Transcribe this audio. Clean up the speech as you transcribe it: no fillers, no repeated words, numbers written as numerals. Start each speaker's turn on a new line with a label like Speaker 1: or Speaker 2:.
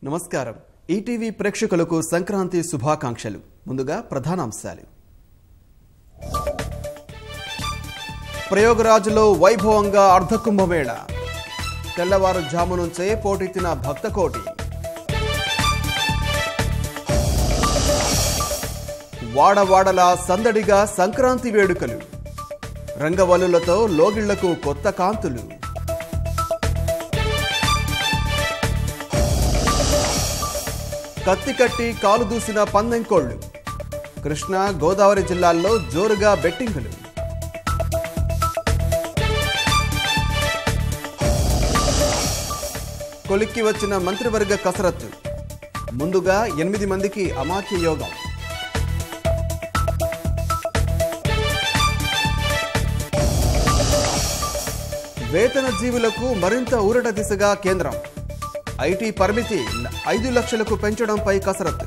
Speaker 1: నమస్కారం ఈటీవీ ప్రేక్షకులకు సంక్రాంతి శుభాకాంక్షలు. ముందుగా ప్రధానాంశాలు. ప్రయోగరాజులో వైభవంగా అర్ధకుంభమేళ. తెల్లవారుజాము నుంచే పోటెత్తిన భక్తకోటి. వాడవాడలా సందడిగా సంక్రాంతి వేడుకలు. రంగవల్లులతో లోగిళ్లకు కొత్త కాంతులు. కత్తి కట్టి కాలు దూసిన పందెంకోళ్లు. కృష్ణా గోదావరి జిల్లాల్లో జోరుగా బెట్టింగులు. కొలిక్కి వచ్చిన మంత్రివర్గ కసరత్తు. ముందుగా 8 మందికి అమాత్య యోగం. వేతన జీవులకు మరింత ఊరట దిశగా కేంద్రం. ఐటీ పరిమితి 5 లక్షలకు పెంచడంపై కసరత్తు.